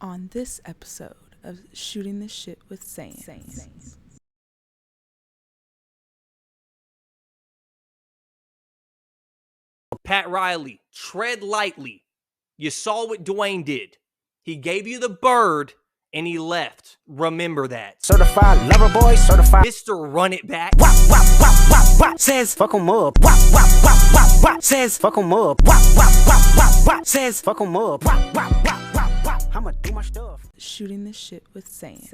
On this episode of Shooting the Shit with Saints. Pat Riley, tread lightly. You saw what Dwayne did. He gave you the bird and he left. Remember that. Certified lover boy, certified Mr. Run It Back. wop, wop, wop, wop, wop. Says fuck 'em up. Wop, wop, wop, wop, wop. Says fuck 'em up. Wop, wop, wop, wop, wop. Says fuck 'em up. Wop, wop, wop, wop, wop. I'ma do my stuff. Shooting the Shit with Saints.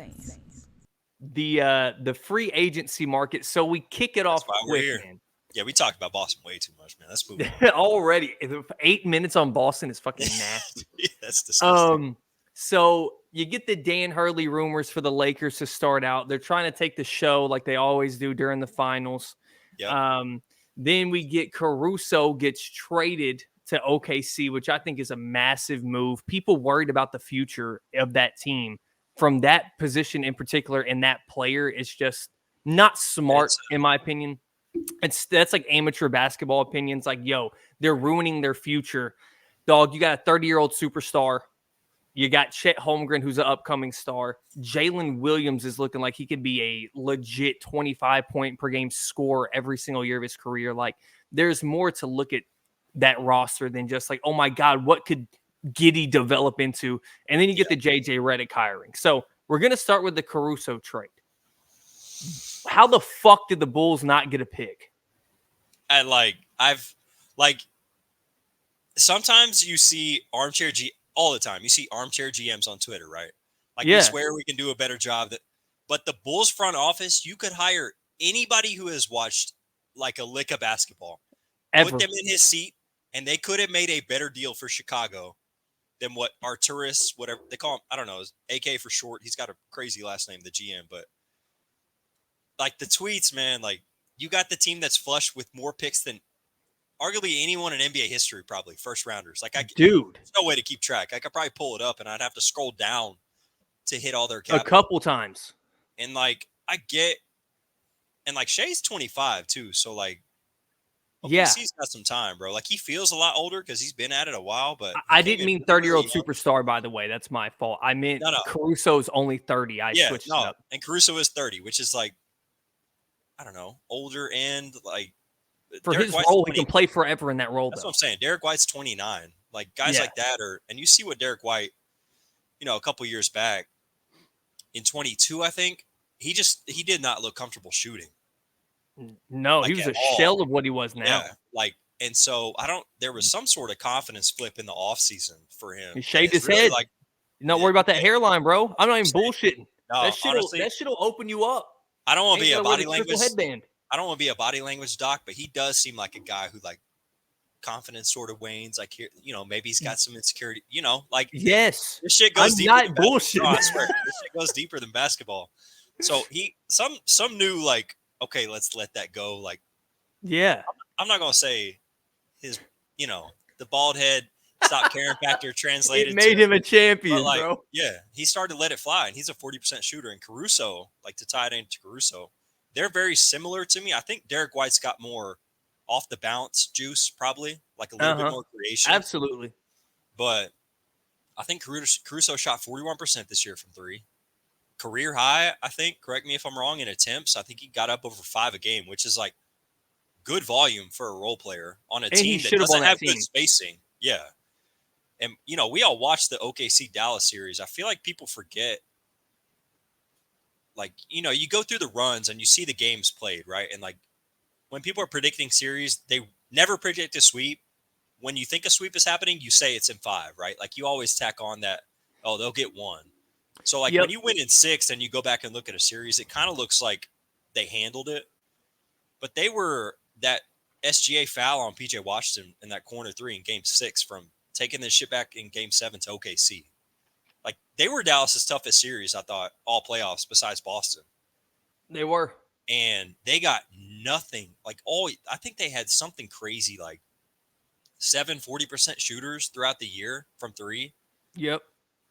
The free agency market. So we kick it off why we're quick, here. man. Yeah, we talked about Boston way too much, man. Let's move on. Already 8 minutes on Boston is fucking nasty. Yeah, that's disgusting. So you get the Dan Hurley rumors for the Lakers to start out. They're trying to take the show like they always do during the finals. Yep. Then we get Caruso gets traded to OKC, which I think is a massive move. People worried about the future of that team from that position in particular, and that player is just not smart, in my opinion. That's like amateur basketball opinions. Like, yo, they're ruining their future. Dog, you got a 30-year-old superstar. You got Chet Holmgren, who's an upcoming star. Jalen Williams is looking like he could be a legit 25-point-per-game scorer every single year of his career. Like, there's more to look at that roster than just like, oh, my God, what could Giddey develop into? And then you get the J.J. Redick hiring. So we're going to start with the Caruso trade. How the fuck did the Bulls not get a pick? Sometimes you see all the time. You see armchair GMs on Twitter, right? Like, we swear we can do a better job. But the Bulls front office, you could hire anybody who has watched like a lick of basketball, Ever. put them in his seat, and they could have made a better deal for Chicago than what Arturis, whatever they call him, I don't know, AK for short. He's got a crazy last name, the GM, but like the tweets, man, like you got the team that's flush with more picks than arguably anyone in NBA history, probably first rounders. Like, Dude, there's no way to keep track. I could probably pull it up and I'd have to scroll down to hit all their capital. a couple times. And like, Shea's 25 too. So like, he's got some time, bro. Like, he feels a lot older because he's been at it a while, but I didn't mean 30-year-old superstar, by the way. That's my fault. I meant Caruso's only 30. I switched it up. And Caruso is 30, which is like, I don't know, older and like for Derek his White's role, 20. He can play forever in that role. That's what I'm saying. Derek White's 29. Like, guys like that and you see what Derek White, a couple years back in 22, I think he did not look comfortable shooting. No, he was a shell of what he was now. Yeah, and so there was some sort of confidence flip in the offseason for him. He shaved his head. Like, you're not worried about that hairline, bro. I'm not even bullshitting. No, that shit'll open you up. I don't want to be a body language headband. I don't want to be a body language doc, but he does seem like a guy who like confidence sort of wanes. Like, here, maybe he's got some insecurity. Yes, this shit goes deeper. I'm not bullshit. I swear, this shit goes deeper than basketball. So some new like, okay, let's let that go. Like, I'm not gonna say his, the bald head, stop caring factor translated. It made him a champion, bro. Yeah, he started to let it fly, and he's a 40% shooter. And Caruso, like, to tie it into Caruso, they're very similar to me. I think Derek White's got more off the bounce juice, probably, like a little bit more creation. Absolutely. But I think Caruso shot 41% this year from three. Career high, I think, correct me if I'm wrong, in attempts. I think he got up over 5 a game, which is like good volume for a role player on a team that doesn't have good spacing. Yeah. And, we all watched the OKC Dallas series. I feel like people forget, like, you go through the runs and you see the games played, right? And like, when people are predicting series, they never predict a sweep. When you think a sweep is happening, you say it's in 5, right? Like, you always tack on that, oh, they'll get 1. So, like, when you win in 6 and you go back and look at a series, it kind of looks like they handled it. But they were that SGA foul on PJ Washington in that corner 3 in game 6 from taking this shit back in game 7 to OKC. Like, they were Dallas's toughest series, I thought, all playoffs besides Boston. They were. And they got nothing. Like, I think they had something crazy, like 40% shooters throughout the year from 3. Yep.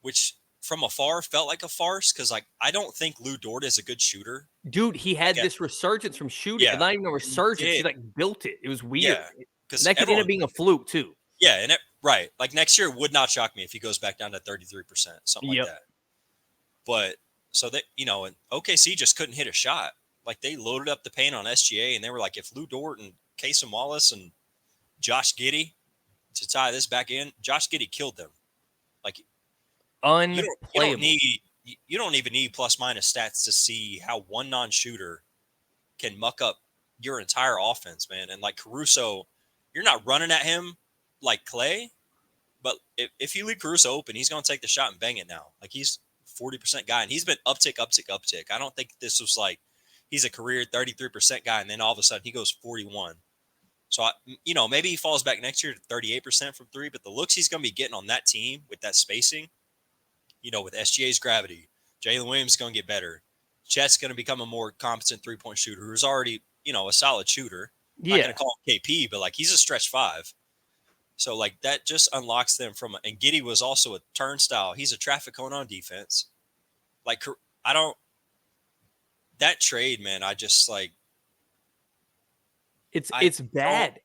Which from afar felt like a farce because, like, I don't think Lou Dort is a good shooter. Dude, he had this resurgence from shooting. Not even a resurgence. He like built it. It was weird. Yeah. That could end up being a fluke, too. Yeah. And Right. Like next year, it would not shock me if he goes back down to 33%, something like Yep. that. But so that, and OKC just couldn't hit a shot. Like they loaded up the paint on SGA and they were like, if Lou Dort and Casey Wallace and Josh Giddey, to tie this back in, Josh Giddey killed them. Like Unplayable. you don't even need plus minus stats to see how one non-shooter can muck up your entire offense, man. And like Caruso, you're not running at him like Clay, but if you leave Caruso open, he's going to take the shot and bang it now. Like he's 40% guy, and he's been uptick. I don't think this was like he's a career 33% guy, and then all of a sudden he goes 41. So, maybe he falls back next year to 38% from three, but the looks he's going to be getting on that team with that spacing, with SGA's gravity, Jalen Williams is going to get better. Chet's going to become a more competent three-point shooter who's already, a solid shooter. I'm not going to call him KP, but like he's a stretch five. So like that just unlocks them and Giddey was also a turnstile. He's a traffic cone on defense. Like that trade, man, I just like. It's bad.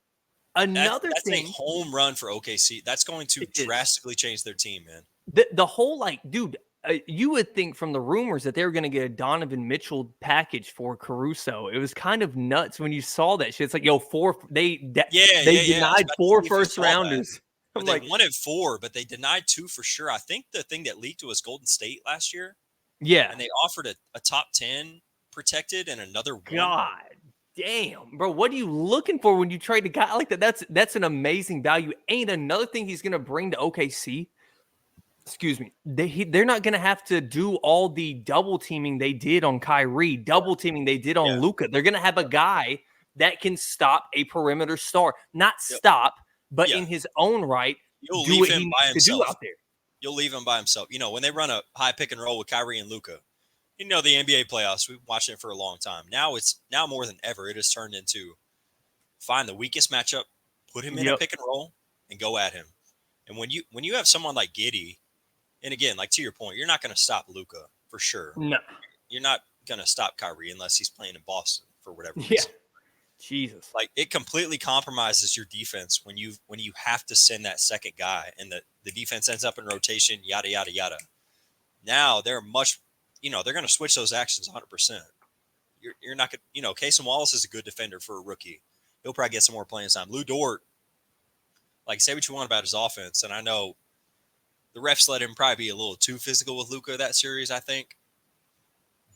Another that's thing, a home run for OKC. That's going to drastically change their team, man. The whole dude, you would think from the rumors that they were going to get a Donovan Mitchell package for Caruso. It was kind of nuts when you saw that shit. It's like, they denied 4 first rounders. They wanted 4, but they denied 2 for sure. I think the thing that leaked was Golden State last year. Yeah, and they offered a top 10 protected and another 1. God damn, bro, what are you looking for when you trade a guy like that? That's an amazing value. Ain't another thing he's going to bring to OKC. Excuse me. They're not going to have to do all the double teaming they did on Kyrie, double teaming they did on Luka. They're going to have a guy that can stop a perimeter star, not stop, but in his own right, You'll do leave what him he by needs to do himself. out there. You'll leave him by himself. When they run a high pick and roll with Kyrie and Luka, the NBA playoffs, we've watched it for a long time. Now more than ever, it has turned into find the weakest matchup, put him in a pick and roll, and go at him. And when you have someone like Giddey, and again, like to your point, you're not going to stop Luka for sure. No. You're not going to stop Kyrie unless he's playing in Boston for whatever reason. Yeah. Jesus. Like it completely compromises your defense when you have to send that second guy and the defense ends up in rotation, yada, yada, yada. Now they're they're going to switch those actions 100%. You're not going to, Casey Wallace is a good defender for a rookie. He'll probably get some more playing time. Lou Dort, like say what you want about his offense. And I know the refs let him probably be a little too physical with Luka that series, I think.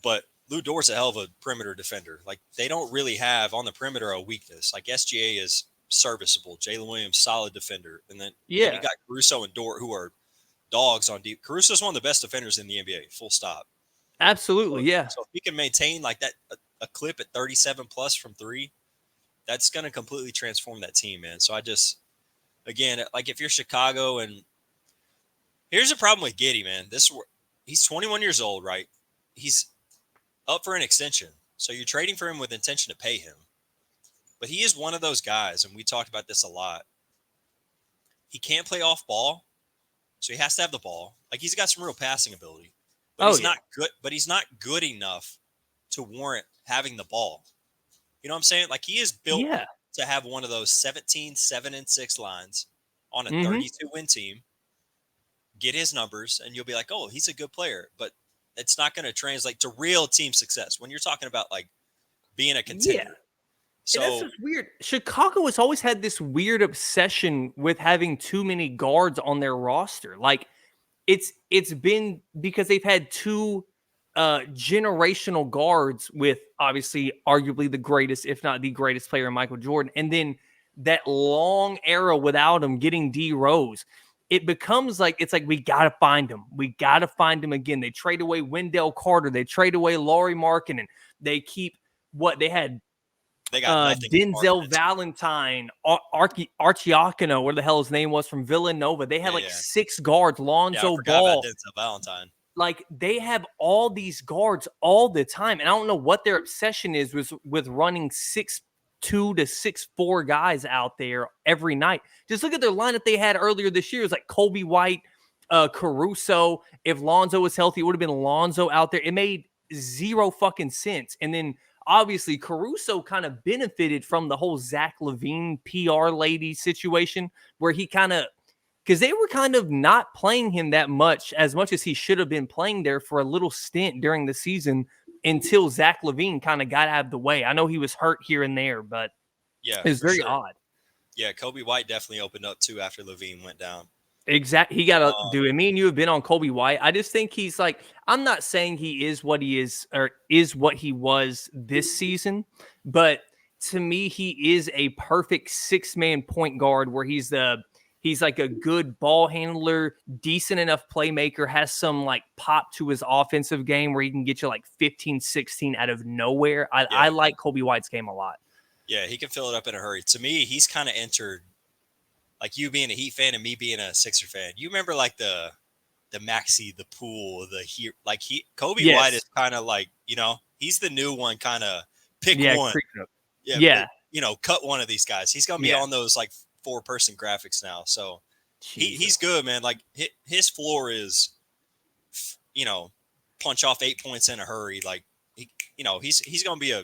But Lou Dort's a hell of a perimeter defender. Like they don't really have on the perimeter a weakness. Like SGA is serviceable. Jalen Williams, solid defender. And then you got Caruso and Dort who are dogs on deep. Caruso's one of the best defenders in the NBA, full stop. Absolutely, yeah. So if he can maintain like that a clip at 37 plus from 3, that's going to completely transform that team, man. So I just, again, like if you're Chicago and here's the problem with Giddey, man. He's 21 years old, right? He's up for an extension. So you're trading for him with intention to pay him. But he is one of those guys, and we talked about this a lot. He can't play off ball, so he has to have the ball. Like he's got some real passing ability. But he's not good, but he's not good enough to warrant having the ball. You know what I'm saying? Like he is built to have one of those 17, 7-6 lines on a 32-win team. Get his numbers, and you'll be like, oh, he's a good player. But it's not going to translate to real team success when you're talking about like being a contender. Yeah. So and that's just weird. Chicago has always had this weird obsession with having too many guards on their roster. Like it's been because they've had 2 generational guards with obviously arguably the greatest, if not the greatest player, Michael Jordan. And then that long era without him getting D Rose. It becomes like, it's like, we got to find him. We got to find him again. They trade away Wendell Carter. They trade away Lauri Markkanen. They keep what they had. They got Denzel Valentine, Archiacano, where the hell his name was, from Villanova. They had 6 guards, Lonzo Ball. Denzel Valentine. Like they have all these guards all the time. And I don't know what their obsession is with running 6'2" to 6'4" guys out there every night. Just look at their lineup they had earlier this year. It was like Kobe White, Caruso. If Lonzo was healthy, it would have been Lonzo out there. It made zero fucking sense. And then obviously Caruso kind of benefited from the whole Zach LaVine PR lady situation where he kind of because they were kind of not playing him that much as he should have been playing there for a little stint during the season until Zach LaVine kind of got out of the way. I know he was hurt here and there, but Yeah, it's very sure. odd. Yeah, Kobe White definitely opened up too after LaVine went down. Exactly. He got to do it. Me and you have been on Kobe White. I just think he's like, I'm not saying he is what he is or is what he was this season, but to me, he is a perfect 6-man point guard where he's like a good ball handler, decent enough playmaker, has some like pop to his offensive game where he can get you like 15, 16 out of nowhere. I like Kobe White's game a lot. Yeah, he can fill it up in a hurry. To me, he's kind of entered, like you being a Heat fan and me being a Sixer fan. You remember like the Maxey, the Poole, Kobe White is kind of like, he's the new one, kind of pick one. Yeah. Cut one of these guys. He's going to be on those like 4-person graphics now. So he's good, man. Like his floor is, punch off 8 points in a hurry. Like, he's going to be a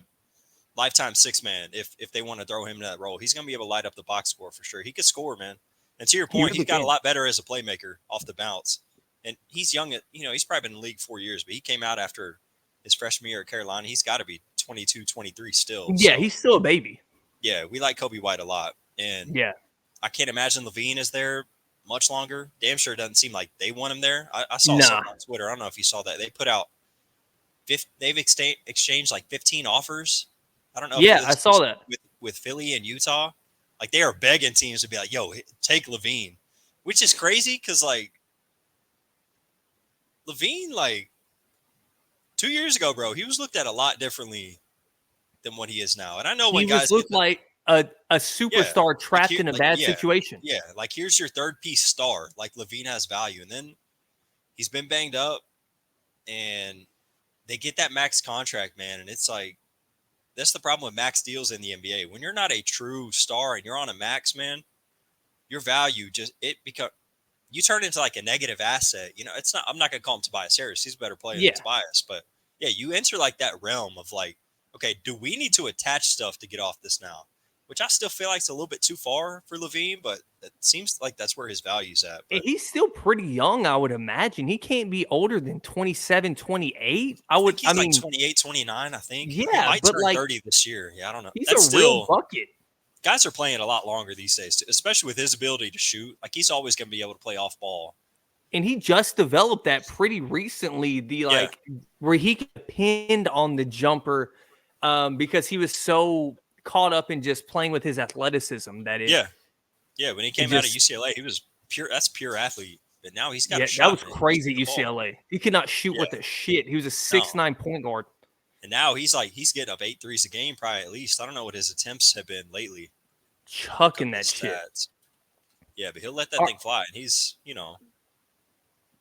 lifetime 6-man if they want to throw him in that role. He's going to be able to light up the box score for sure. He could score, man. And to your point, he's got a lot better as a playmaker off the bounce. And he's young. He's probably been in the league 4 years, but he came out after his freshman year at Carolina. He's got to be 22, 23 still. Yeah, he's still a baby. Yeah, we like Kobe White a lot. And I can't imagine LaVine is there much longer. Damn sure it doesn't seem like they want him there. I saw something on Twitter. I don't know if you saw that. They put out they've exchanged like 15 offers. I don't know. I saw that with Philly and Utah. Like they are begging teams to be like, "Yo, take LaVine," which is crazy because like LaVine, like 2 years ago, bro, he was looked at a lot differently than what he is now. And I know when guys looked like a superstar trapped in a bad situation. Yeah, like here's your third piece star. Like LaVine has value, and then he's been banged up, and they get that max contract, man, and it's like. That's the problem with max deals in the NBA. When you're not a true star and you're on a max, man, your value you turn into like a negative asset. It's not. I'm not gonna call him Tobias Harris. He's a better player than Tobias, but you enter like that realm of like, okay, do we need to attach stuff to get off this now? Which I still feel like it's a little bit too far for LaVine, but it seems like that's where his value's at. But he's still pretty young, I would imagine. He can't be older than 27, 28. I mean, like 28, 29, I think. Yeah, he might but turn like 30 this year. Yeah, I don't know. He's a real bucket. Guys are playing a lot longer these days, too, especially with his ability to shoot. Like he's always going to be able to play off ball. And he just developed that pretty recently. Where he can depend on the jumper, because he was so caught up in just playing with his athleticism. When he came out of UCLA, he was pure. That's pure athlete. But now he's got a shot. That was crazy at UCLA. He could not shoot with a shit. He was a 6'9" point guard. And now he's getting up 8 threes a game, probably at least. I don't know what his attempts have been lately. Chucking that shit. Yeah, but he'll let that thing fly. And he's, let's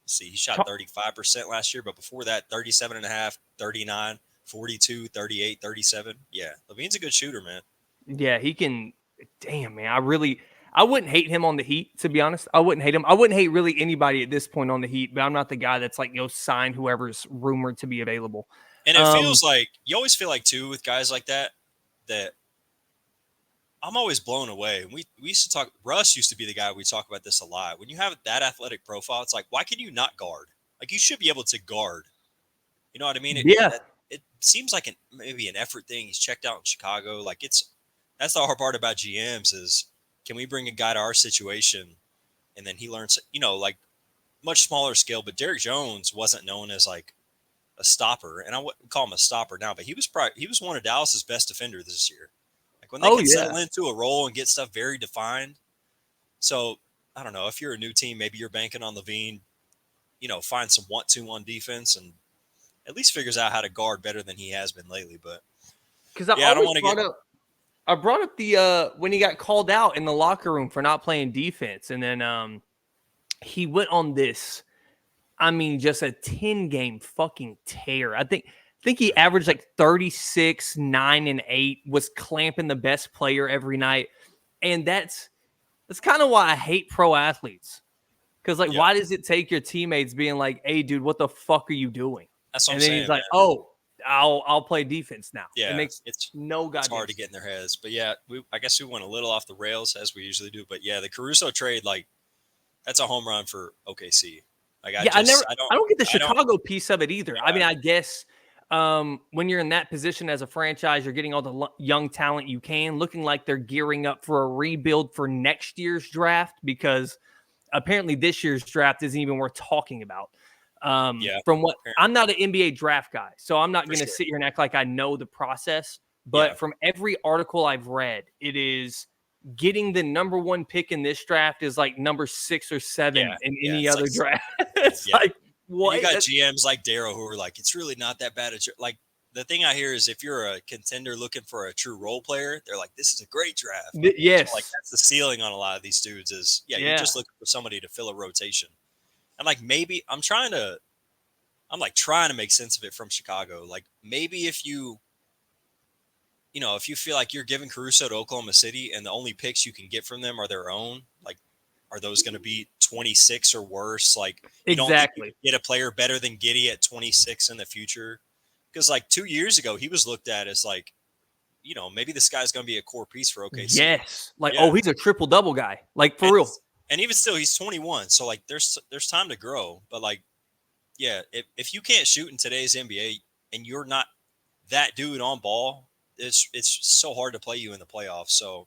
see, he shot 35% last year, but before that, 37.5, 39, 42, 38, 37. Yeah, LaVine's a good shooter, man. Yeah, he can. Damn, man. I wouldn't hate him on the Heat, to be honest. I wouldn't hate him. I wouldn't hate really anybody at this point on the Heat, but I'm not the guy that's like, sign whoever's rumored to be available. And it feels like, you always feel like, too, with guys like that I'm always blown away. We used to talk, Russ used to be the guy we talk about this a lot. When you have that athletic profile, it's like, why can you not guard? Like, you should be able to guard. You know what I mean? It seems like maybe an effort thing. He's checked out in Chicago. Like, that's the hard part about GMs is, can we bring a guy to our situation and then he learns, like much smaller scale, but Derrick Jones wasn't known as like a stopper, and I wouldn't call him a stopper now, but he was one of Dallas's best defenders this year. Like when they can settle into a role and get stuff very defined. So I don't know, if you're a new team, maybe you're banking on LaVine, find some 1-2 on defense and at least figures out how to guard better than he has been lately. But because I brought up the when he got called out in the locker room for not playing defense, and then he went on this. I mean, just a 10-game fucking tear. I think he averaged like 36, 9, and 8. Was clamping the best player every night, and that's kind of why I hate pro athletes. Because why does it take your teammates being like, "Hey, dude, what the fuck are you doing?" That's what and I'm then saying, he's like, man. "Oh, I'll play defense now." Yeah, it makes no goddamn. It's hard to get in their heads, but yeah, I guess we went a little off the rails as we usually do. But yeah, the Caruso trade, like that's a home run for OKC. Like I don't get the Chicago piece of it either. Yeah. I mean, I guess when you're in that position as a franchise, you're getting all the young talent you can, looking like they're gearing up for a rebuild for next year's draft, because apparently this year's draft isn't even worth talking about. From what I'm not an NBA draft guy, so I'm not going to sit here and act like I know the process. But from every article I've read, it is getting the number 1 pick in this draft is like number 6 or 7 in any other draft. It's like, what? You got GMs like Darryl who are like, it's really not that bad. Like, the thing I hear is if you're a contender looking for a true role player, they're like, this is a great draft. Yes. So like, that's the ceiling on a lot of these dudes is, you're just looking for somebody to fill a rotation. And like, maybe I'm trying to make sense of it from Chicago. Like, maybe if you feel like you're giving Caruso to Oklahoma City and the only picks you can get from them are their own, like, are those going to be 26 or worse? Like, you don't think you can get a player better than Giddey at 26 in the future? Because like 2 years ago, he was looked at as like, maybe this guy's going to be a core piece for OKC. Yes. Like, he's a triple-double guy. Like, for real. And even still, he's 21. So like, there's time to grow. But like, if you can't shoot in today's NBA and you're not that dude on ball, it's so hard to play you in the playoffs. So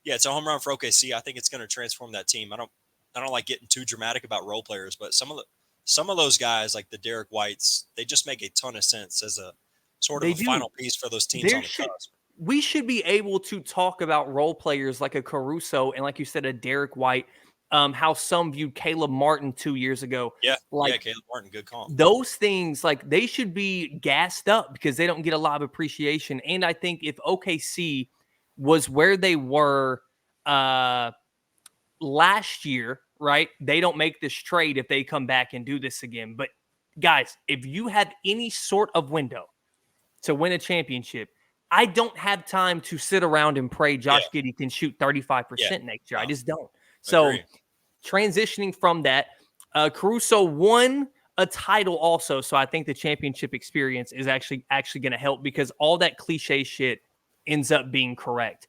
it's a home run for OKC. I think it's going to transform that team. I don't like getting too dramatic about role players, but some of those guys, like the Derek Whites, they just make a ton of sense as a sort of a final piece for those teams on the cusp. We should be able to talk about role players like a Caruso and, like you said, a Derek White. How some viewed Caleb Martin 2 years ago. Caleb Martin, good call. Those things, like, they should be gassed up because they don't get a lot of appreciation. And I think if OKC was where they were last year, right, they don't make this trade if they come back and do this again. But, guys, if you have any sort of window to win a championship, I don't have time to sit around and pray Josh Giddey can shoot 35% next year. I just don't. So transitioning from that, Caruso won a title also. So I think the championship experience is actually going to help because all that cliche shit ends up being correct.